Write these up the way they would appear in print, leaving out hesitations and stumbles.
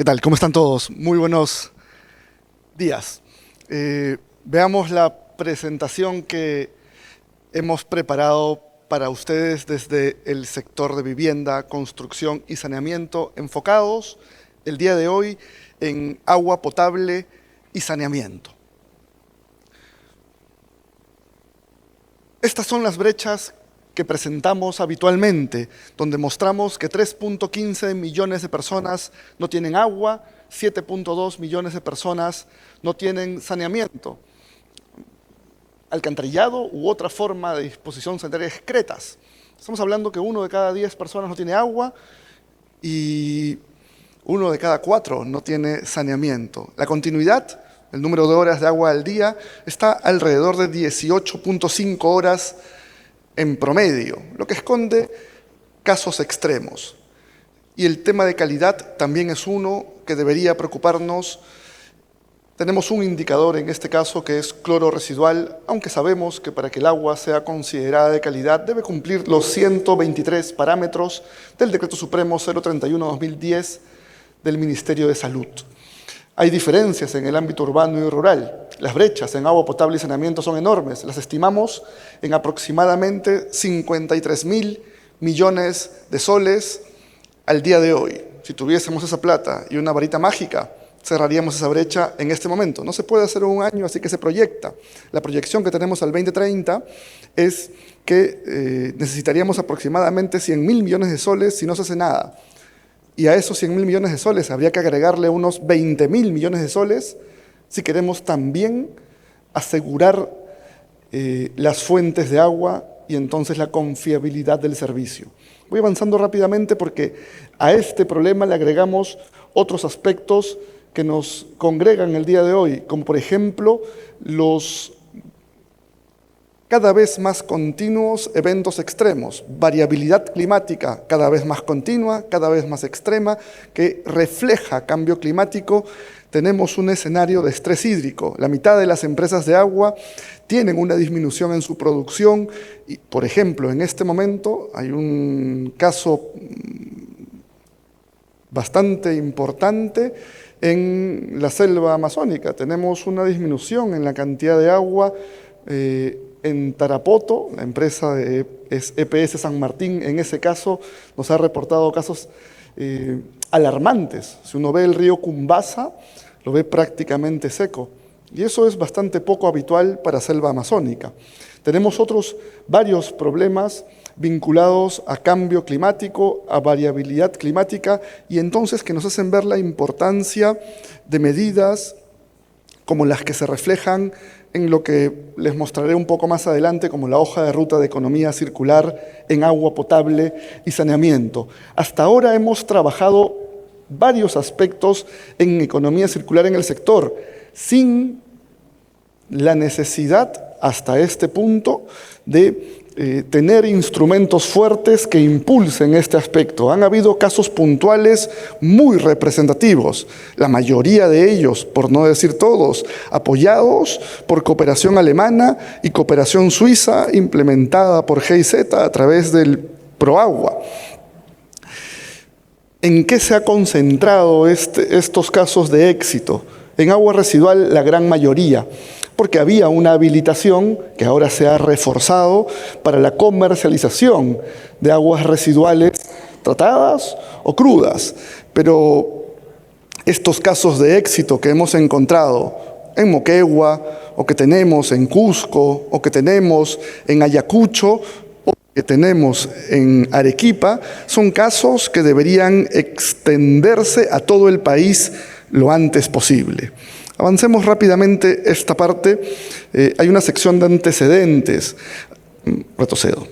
¿Qué tal? ¿Cómo están todos? Muy buenos días. Veamos la presentación que hemos preparado para ustedes desde el sector de vivienda, construcción y saneamiento, enfocados el día de hoy en agua potable y saneamiento. Estas son las brechas que presentamos habitualmente, donde mostramos que 3.15 millones de personas no tienen agua, 7.2 millones de personas no tienen saneamiento, alcantarillado u otra forma de disposición sanitaria excretas. Estamos hablando que 1 de cada 10 personas no tiene agua y 1 de cada 4 no tiene saneamiento. La continuidad, el número de horas de agua al día, está alrededor de 18.5 horas en promedio, lo que esconde casos extremos. Y el tema de calidad también es uno que debería preocuparnos. Tenemos un indicador en este caso que es cloro residual, aunque sabemos que para que el agua sea considerada de calidad debe cumplir los 123 parámetros del Decreto Supremo 031/2010 del Ministerio de Salud. Hay diferencias en el ámbito urbano y rural. Las brechas en agua potable y saneamiento son enormes. Las estimamos en aproximadamente 53.000 millones de soles al día de hoy. Si tuviésemos esa plata y una varita mágica, cerraríamos esa brecha en este momento. No se puede hacer en un año, así que se proyecta. La proyección que tenemos al 2030 es que necesitaríamos aproximadamente 100.000 millones de soles si no se hace nada. Y a esos 100.000 millones de soles habría que agregarle unos 20.000 millones de soles si queremos también asegurar las fuentes de agua y entonces la confiabilidad del servicio. Voy avanzando rápidamente porque a este problema le agregamos otros aspectos que nos congregan el día de hoy, como por ejemplo los cada vez más continuos eventos extremos, variabilidad climática cada vez más continua, cada vez más extrema, que refleja cambio climático. Tenemos un escenario de estrés hídrico. La mitad de las empresas de agua tienen una disminución en su producción y, por ejemplo, en este momento hay un caso bastante importante en la selva amazónica. Tenemos una disminución en la cantidad de agua en Tarapoto. La empresa es EPS San Martín, en ese caso nos ha reportado casos alarmantes. Si uno ve el río Cumbasa, lo ve prácticamente seco. Y eso es bastante poco habitual para selva amazónica. Tenemos otros varios problemas vinculados a cambio climático, a variabilidad climática, y entonces que nos hacen ver la importancia de medidas como las que se reflejan en lo que les mostraré un poco más adelante como la hoja de ruta de economía circular en agua potable y saneamiento. Hasta ahora hemos trabajado varios aspectos en economía circular en el sector, sin la necesidad hasta este punto de tener instrumentos fuertes que impulsen este aspecto. Han habido casos puntuales muy representativos, la mayoría de ellos, por no decir todos, apoyados por cooperación alemana y cooperación suiza implementada por GIZ a través del ProAgua. ¿En qué se ha concentrado estos casos de éxito? En agua residual la gran mayoría, porque había una habilitación que ahora se ha reforzado para la comercialización de aguas residuales tratadas o crudas. Pero estos casos de éxito que hemos encontrado en Moquegua, o que tenemos en Cusco, o que tenemos en Ayacucho, o que tenemos en Arequipa, son casos que deberían extenderse a todo el país lo antes posible. Avancemos rápidamente esta parte. Hay una sección de antecedentes. Retrocedo.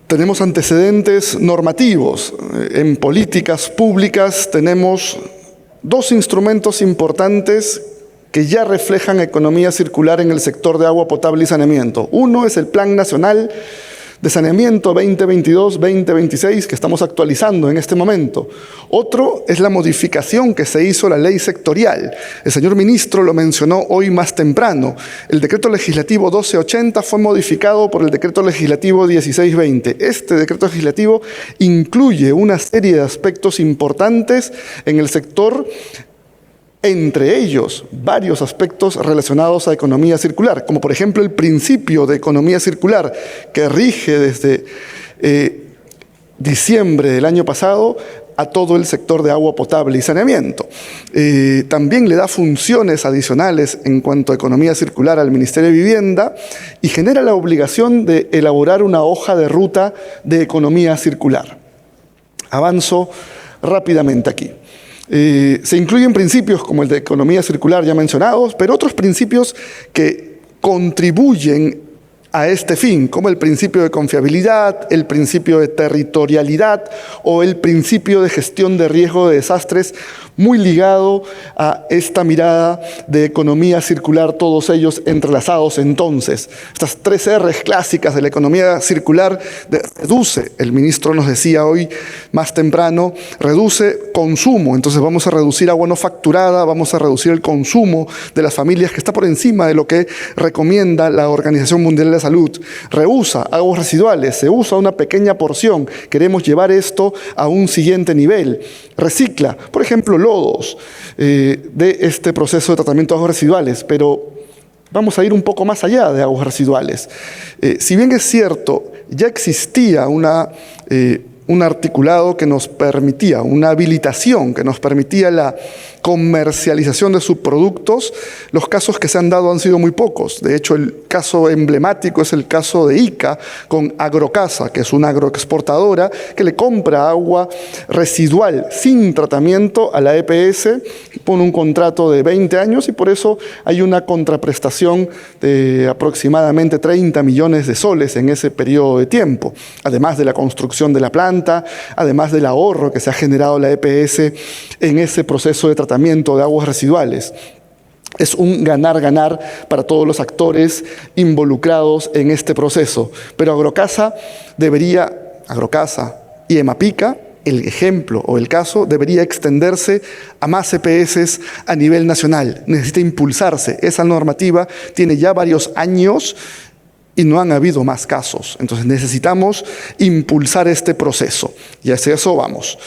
Tenemos antecedentes normativos. En políticas públicas tenemos dos instrumentos importantes que ya reflejan economía circular en el sector de agua potable y saneamiento. Uno es el Plan Nacional de saneamiento 2022-2026 que estamos actualizando en este momento. Otro es la modificación que se hizo a la ley sectorial. El señor ministro lo mencionó hoy más temprano. El decreto legislativo 1280 fue modificado por el decreto legislativo 1620. Este decreto legislativo incluye una serie de aspectos importantes en el sector, entre ellos varios aspectos relacionados a economía circular, como por ejemplo el principio de economía circular que rige desde diciembre del año pasado a todo el sector de agua potable y saneamiento. También le da funciones adicionales en cuanto a economía circular al Ministerio de Vivienda y genera la obligación de elaborar una hoja de ruta de economía circular. Avanzo rápidamente aquí. Se incluyen principios como el de economía circular ya mencionados, pero otros principios que contribuyen a este fin, como el principio de confiabilidad, el principio de territorialidad o el principio de gestión de riesgo de desastres, muy ligado a esta mirada de economía circular, todos ellos entrelazados entonces. Estas 3 R's clásicas de la economía circular reduce, el ministro nos decía hoy más temprano, reduce consumo, entonces vamos a reducir agua no facturada, vamos a reducir el consumo de las familias que está por encima de lo que recomienda la Organización Mundial de la Salud. Reusa aguas residuales, se usa una pequeña porción, queremos llevar esto a un siguiente nivel. Recicla, por ejemplo, lodos de este proceso de tratamiento de aguas residuales, pero vamos a ir un poco más allá de aguas residuales. Si bien es cierto, ya existía un articulado que nos permitía, una habilitación que nos permitía la comercialización de subproductos, los casos que se han dado han sido muy pocos. De hecho, el caso emblemático es el caso de Ica con Agrocasa, que es una agroexportadora que le compra agua residual sin tratamiento a la EPS, pone un contrato de 20 años y por eso hay una contraprestación de aproximadamente 30 millones de soles en ese periodo de tiempo, además de la construcción de la planta, además del ahorro que se ha generado la EPS en ese proceso de tratamiento de aguas residuales. Es un ganar-ganar para todos los actores involucrados en este proceso. Pero Agrocasa y Emapica, el ejemplo o el caso, debería extenderse a más EPS a nivel nacional. Necesita impulsarse. Esa normativa tiene ya varios años y no han habido más casos. Entonces necesitamos impulsar este proceso. Y hacia eso vamos.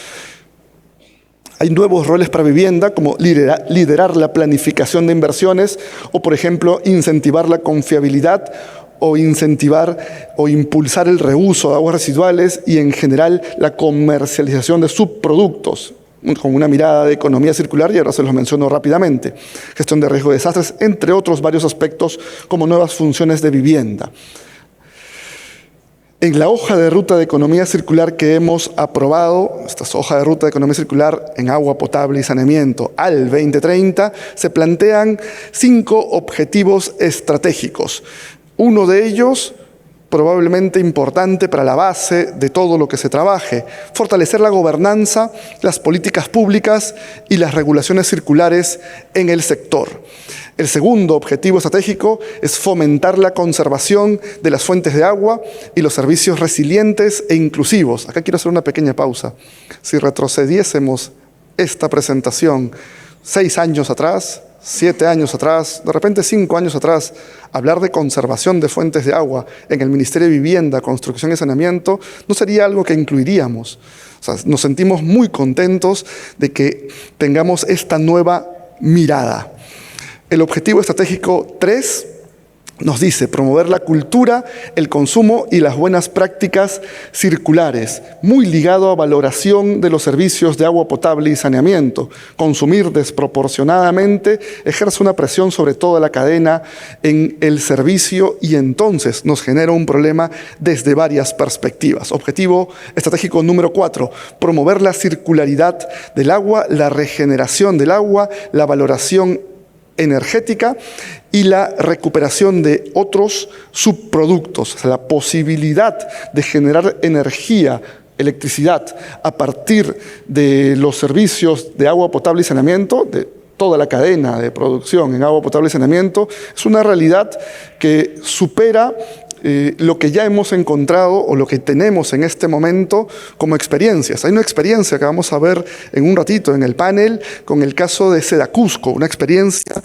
Hay nuevos roles para vivienda, como liderar la planificación de inversiones o, por ejemplo, incentivar la confiabilidad o incentivar o impulsar el reuso de aguas residuales y, en general, la comercialización de subproductos, con una mirada de economía circular, y ahora se los menciono rápidamente. Gestión de riesgo de desastres, entre otros varios aspectos, como nuevas funciones de vivienda. En la hoja de ruta de economía circular que hemos aprobado, esta hoja de ruta de economía circular en agua potable y saneamiento al 2030, se plantean 5 objetivos estratégicos. Uno de ellos, probablemente importante para la base de todo lo que se trabaje, fortalecer la gobernanza, las políticas públicas y las regulaciones circulares en el sector. El segundo objetivo estratégico es fomentar la conservación de las fuentes de agua y los servicios resilientes e inclusivos. Acá quiero hacer una pequeña pausa. Si retrocediésemos esta presentación 6 años atrás, 7 años atrás, de repente 5 años atrás, hablar de conservación de fuentes de agua en el Ministerio de Vivienda, Construcción y Saneamiento no sería algo que incluiríamos. O sea, nos sentimos muy contentos de que tengamos esta nueva mirada. El objetivo estratégico 3 nos dice promover la cultura, el consumo y las buenas prácticas circulares, muy ligado a valoración de los servicios de agua potable y saneamiento. Consumir desproporcionadamente ejerce una presión sobre toda la cadena en el servicio y entonces nos genera un problema desde varias perspectivas. Objetivo estratégico número 4, promover la circularidad del agua, la regeneración del agua, la valoración energética y la recuperación de otros subproductos, o sea, la posibilidad de generar energía, electricidad, a partir de los servicios de agua potable y saneamiento, de toda la cadena de producción en agua potable y saneamiento, es una realidad que supera lo que ya hemos encontrado o lo que tenemos en este momento como experiencias. Hay una experiencia que vamos a ver en un ratito en el panel con el caso de Seda Cusco, una experiencia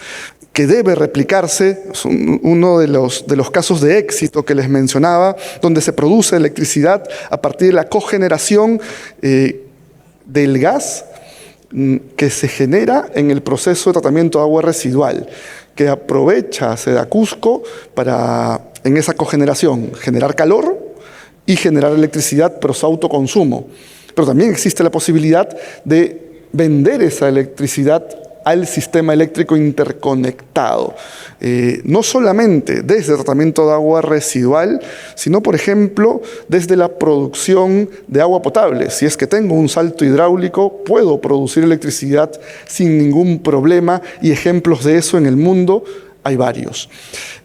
que debe replicarse, es uno de los casos de éxito que les mencionaba, donde se produce electricidad a partir de la cogeneración del gas que se genera en el proceso de tratamiento de agua residual, que aprovecha Seda Cusco para, en esa cogeneración, generar calor y generar electricidad, pero su autoconsumo. Pero también existe la posibilidad de vender esa electricidad al sistema eléctrico interconectado. No solamente desde el tratamiento de agua residual, sino, por ejemplo, desde la producción de agua potable. Si es que tengo un salto hidráulico, puedo producir electricidad sin ningún problema, y ejemplos de eso en el mundo hay varios.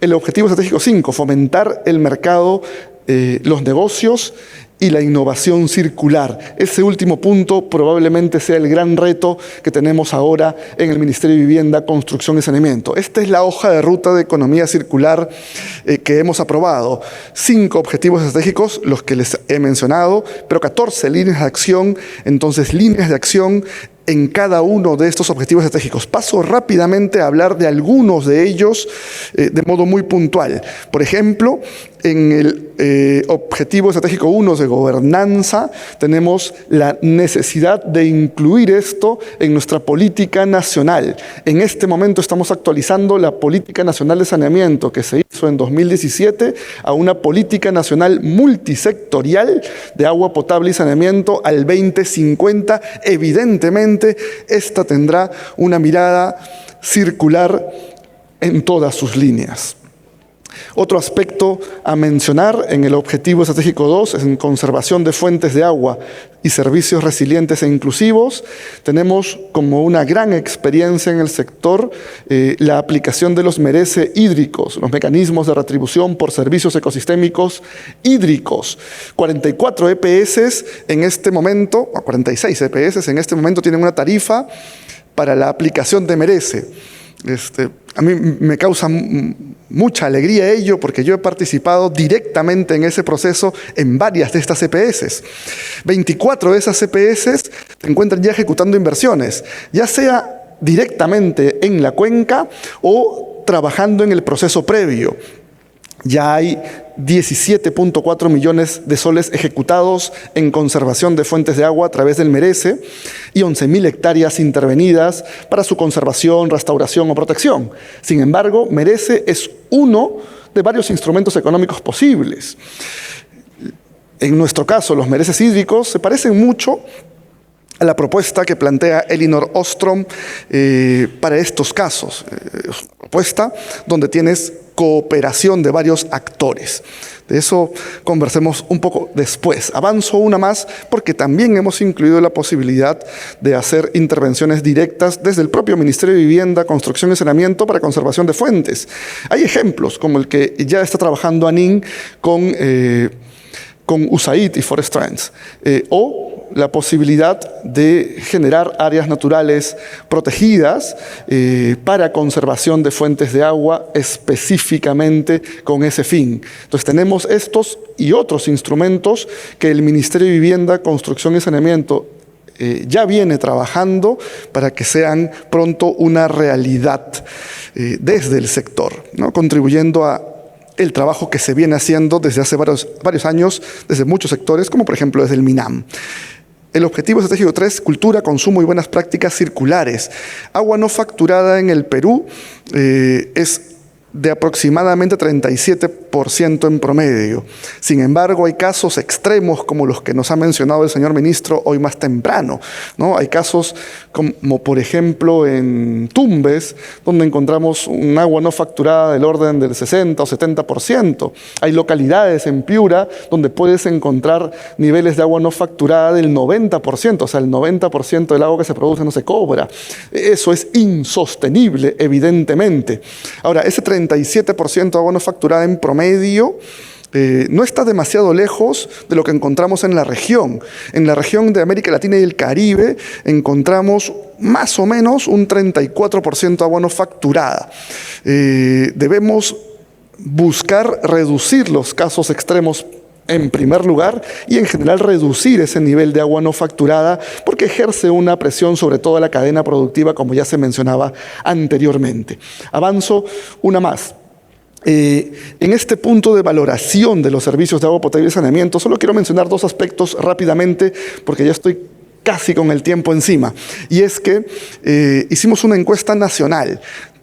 El objetivo estratégico 5, fomentar el mercado, los negocios y la innovación circular. Ese último punto probablemente sea el gran reto que tenemos ahora en el Ministerio de Vivienda, Construcción y Saneamiento. Esta es la hoja de ruta de economía circular que hemos aprobado. 5 objetivos estratégicos, los que les he mencionado, pero 14 líneas de acción. Entonces, líneas de acción en cada uno de estos objetivos estratégicos. Paso rápidamente a hablar de algunos de ellos de modo muy puntual. Por ejemplo, en el objetivo estratégico 1 de gobernanza, tenemos la necesidad de incluir esto en nuestra política nacional. En este momento estamos actualizando la Política Nacional de Saneamiento, que se hizo en 2017, a una política nacional multisectorial de agua potable y saneamiento al 2050. Evidentemente, esta tendrá una mirada circular en todas sus líneas. Otro aspecto a mencionar en el objetivo estratégico 2 es en conservación de fuentes de agua y servicios resilientes e inclusivos. Tenemos como una gran experiencia en el sector la aplicación de los merece hídricos, los mecanismos de retribución por servicios ecosistémicos hídricos. 44 EPS en este momento, 46 EPS en este momento tienen una tarifa para la aplicación de merece. A mí me causa mucha alegría ello, porque yo he participado directamente en ese proceso en varias de estas EPS. 24 de esas EPS se encuentran ya ejecutando inversiones, ya sea directamente en la cuenca o trabajando en el proceso previo. Ya hay 17.4 millones de soles ejecutados en conservación de fuentes de agua a través del Merece y 11.000 hectáreas intervenidas para su conservación, restauración o protección. Sin embargo, Merece es uno de varios instrumentos económicos posibles. En nuestro caso, los mereces hídricos se parecen mucho a la propuesta que plantea Elinor Ostrom para estos casos. Es una propuesta donde tienes cooperación de varios actores. De eso conversemos un poco después. Avanzo una más porque también hemos incluido la posibilidad de hacer intervenciones directas desde el propio Ministerio de Vivienda, Construcción y Saneamiento para conservación de fuentes. Hay ejemplos como el que ya está trabajando ANIN con USAID y Forest Trends, o la posibilidad de generar áreas naturales protegidas para conservación de fuentes de agua específicamente con ese fin. Entonces tenemos estos y otros instrumentos que el Ministerio de Vivienda, Construcción y Saneamiento ya viene trabajando para que sean pronto una realidad desde el sector, ¿no? Contribuyendo a el trabajo que se viene haciendo desde hace varios años, desde muchos sectores, como por ejemplo desde el MINAM. El objetivo estratégico 3, cultura, consumo y buenas prácticas circulares. Agua no facturada en el Perú es de aproximadamente 37% en promedio. Sin embargo, hay casos extremos como los que nos ha mencionado el señor ministro hoy más temprano, ¿no? Hay casos como, por ejemplo, en Tumbes, donde encontramos un agua no facturada del orden del 60 o 70%. Hay localidades en Piura donde puedes encontrar niveles de agua no facturada del 90%, o sea, el 90% del agua que se produce no se cobra. Eso es insostenible, evidentemente. Ahora, ese 37% de agua no facturada en promedio no está demasiado lejos de lo que encontramos en la región. En la región de América Latina y el Caribe encontramos más o menos un 34% de agua no facturada. Debemos buscar reducir los casos extremos en primer lugar y en general reducir ese nivel de agua no facturada porque ejerce una presión sobre toda la cadena productiva, como ya se mencionaba anteriormente. Avanzo una más. En este punto de valoración de los servicios de agua potable y saneamiento, solo quiero mencionar dos aspectos rápidamente porque ya estoy casi con el tiempo encima. Y es que hicimos una encuesta nacional.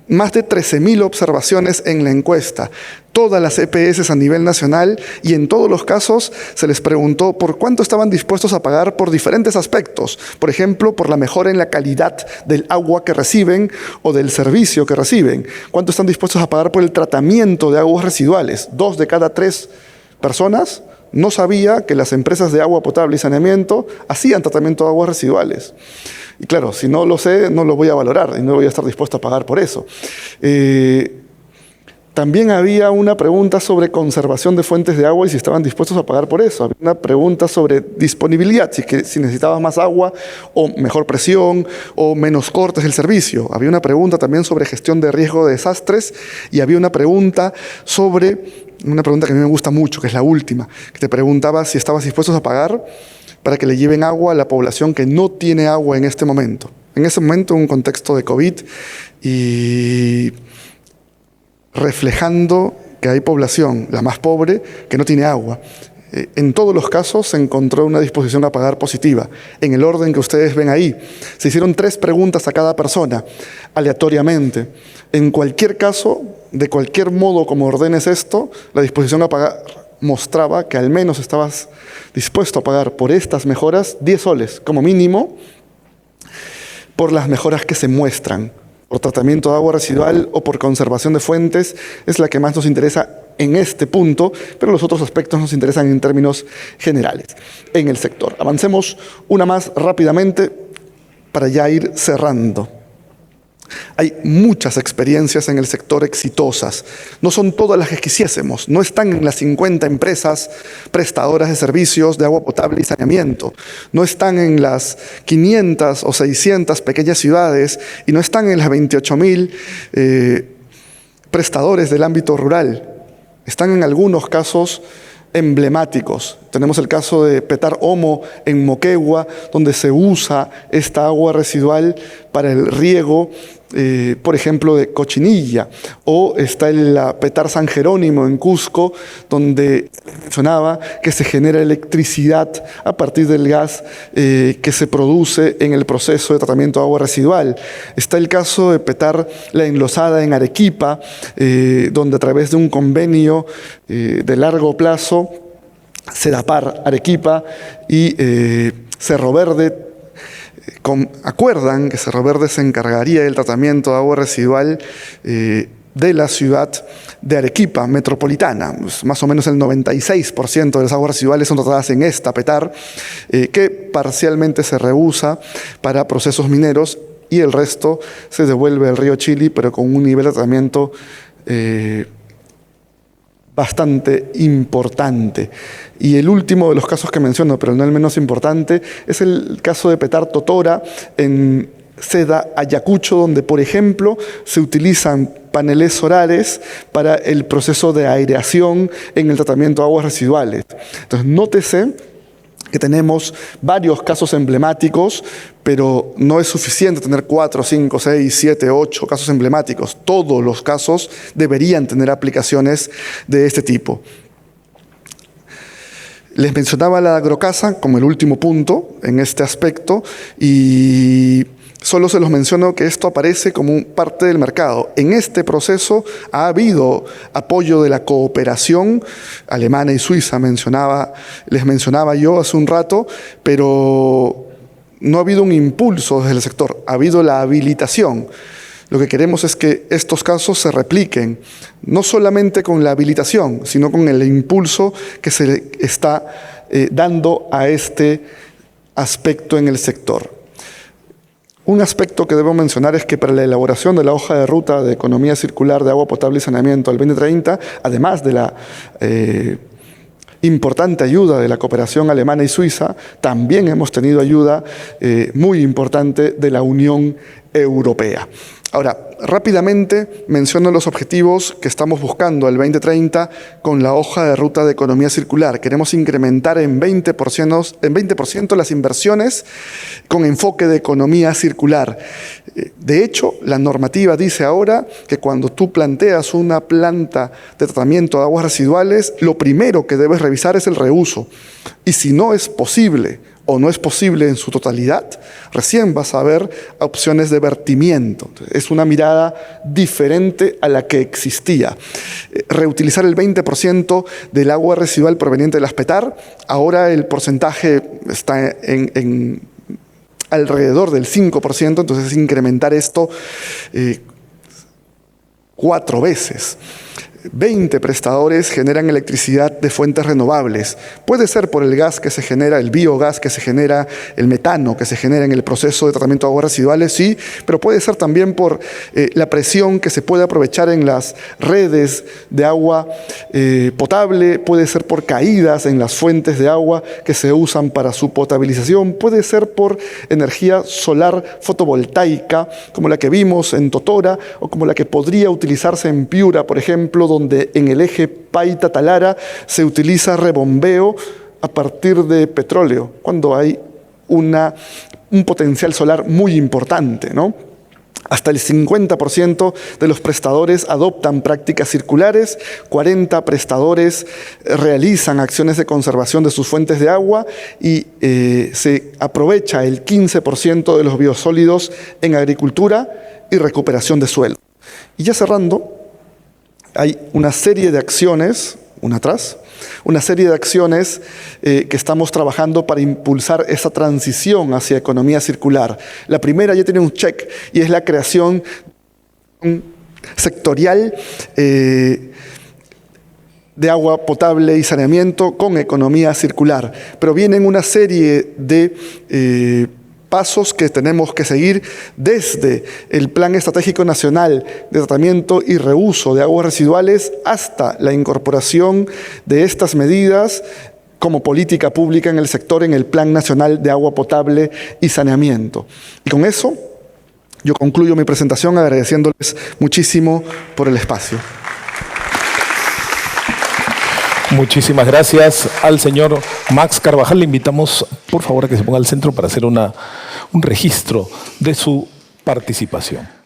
Más de 13.000 observaciones en la encuesta, todas las EPS a nivel nacional, y en todos los casos se les preguntó por cuánto estaban dispuestos a pagar por diferentes aspectos. Por ejemplo, por la mejora en la calidad del agua que reciben o del servicio que reciben. Cuánto están dispuestos a pagar por el tratamiento de aguas residuales. 2 de cada 3 personas no sabía que las empresas de agua potable y saneamiento hacían tratamiento de aguas residuales. Y claro, si no lo sé, no lo voy a valorar y no voy a estar dispuesto a pagar por eso. También había una pregunta sobre conservación de fuentes de agua y si estaban dispuestos a pagar por eso. Había una pregunta sobre disponibilidad, si necesitabas más agua o mejor presión o menos cortes del servicio. Había una pregunta también sobre gestión de riesgo de desastres y había una pregunta sobre, una pregunta que a mí me gusta mucho, que es la última, que te preguntaba si estabas dispuestos a pagar para que le lleven agua a la población que no tiene agua en este momento. En ese momento, en un contexto de COVID y reflejando que hay población, la más pobre, que no tiene agua. En todos los casos se encontró una disposición a pagar positiva, en el orden que ustedes ven ahí. Se hicieron 3 preguntas a cada persona, aleatoriamente. En cualquier caso, de cualquier modo como ordenes esto, la disposición a pagar mostraba que al menos estabas dispuesto a pagar por estas mejoras 10 soles, como mínimo, por las mejoras que se muestran, por tratamiento de agua residual o por conservación de fuentes, es la que más nos interesa en este punto, pero los otros aspectos nos interesan en términos generales en el sector. Avancemos una más rápidamente para ya ir cerrando. Hay muchas experiencias en el sector exitosas. No son todas las que quisiésemos. No están en las 50 empresas prestadoras de servicios de agua potable y saneamiento. No están en las 500 o 600 pequeñas ciudades y no están en las 28.000 prestadores del ámbito rural. Están en algunos casos emblemáticos. Tenemos el caso de Petar Omo en Moquegua, donde se usa esta agua residual para el riego, por ejemplo, de cochinilla. O está el Petar San Jerónimo en Cusco, donde mencionaba que se genera electricidad a partir del gas que se produce en el proceso de tratamiento de agua residual. Está el caso de Petar La Enlosada en Arequipa, donde a través de un convenio de largo plazo, Sedapar Arequipa y Cerro Verde acuerdan que Cerro Verde se encargaría del tratamiento de agua residual de la ciudad de Arequipa metropolitana. Pues más o menos el 96% de las aguas residuales son tratadas en esta Petar, que parcialmente se reusa para procesos mineros y el resto se devuelve al río Chili, pero con un nivel de tratamiento bastante importante. Y el último de los casos que menciono, pero no el menos importante, es el caso de Petar Totora en Seda, Ayacucho, donde, por ejemplo, se utilizan paneles solares para el proceso de aireación en el tratamiento de aguas residuales. Entonces, nótese que tenemos varios casos emblemáticos, pero no es suficiente tener 4, 5, 6, 7, 8 casos emblemáticos. Todos los casos deberían tener aplicaciones de este tipo. Les mencionaba la agrocasa como el último punto en este aspecto y solo se los menciono que esto aparece como parte del mercado. En este proceso ha habido apoyo de la cooperación alemana y suiza, les mencionaba yo hace un rato, pero no ha habido un impulso desde el sector, ha habido la habilitación. Lo que queremos es que estos casos se repliquen, no solamente con la habilitación, sino con el impulso que se le está dando a este aspecto en el sector. Un aspecto que debo mencionar es que para la elaboración de la hoja de ruta de economía circular de agua potable y saneamiento al 2030, además de la importante ayuda de la cooperación alemana y suiza, también hemos tenido ayuda muy importante de la Unión Europea. Ahora, rápidamente menciono los objetivos que estamos buscando al 2030 con la hoja de ruta de economía circular. Queremos incrementar en 20% las inversiones con enfoque de economía circular. De hecho, la normativa dice ahora que cuando tú planteas una planta de tratamiento de aguas residuales, lo primero que debes revisar es el reuso. Y si no es posible o no es posible en su totalidad, recién vas a ver opciones de vertimiento. Entonces, es una mirada diferente a la que existía. Reutilizar el 20% del agua residual proveniente de las PETAR, ahora el porcentaje está en alrededor del 5%, entonces incrementar esto 4 veces. 20 prestadores generan electricidad de fuentes renovables. Puede ser por el gas que se genera, el biogás que se genera, el metano que se genera en el proceso de tratamiento de aguas residuales, sí, pero puede ser también por la presión que se puede aprovechar en las redes de agua potable, puede ser por caídas en las fuentes de agua que se usan para su potabilización, puede ser por energía solar fotovoltaica, como la que vimos en Totora, o como la que podría utilizarse en Piura, por ejemplo, donde en el eje Paita-Talara se utiliza rebombeo a partir de petróleo, cuando hay un potencial solar muy importante, ¿no? Hasta el 50% de los prestadores adoptan prácticas circulares, 40 prestadores realizan acciones de conservación de sus fuentes de agua y se aprovecha el 15% de los biosólidos en agricultura y recuperación de suelo. Y ya cerrando, hay una serie de acciones, una serie de acciones que estamos trabajando para impulsar esa transición hacia economía circular. La primera ya tiene un check y es la creación sectorial de agua potable y saneamiento con economía circular. Pero vienen una serie de pasos que tenemos que seguir desde el Plan Estratégico Nacional de Tratamiento y Reuso de Aguas Residuales hasta la incorporación de estas medidas como política pública en el sector en el Plan Nacional de Agua Potable y Saneamiento. Y con eso yo concluyo mi presentación agradeciéndoles muchísimo por el espacio. Muchísimas gracias al señor Max Carvajal. Le invitamos, por favor, a que se ponga al centro para hacer un registro de su participación.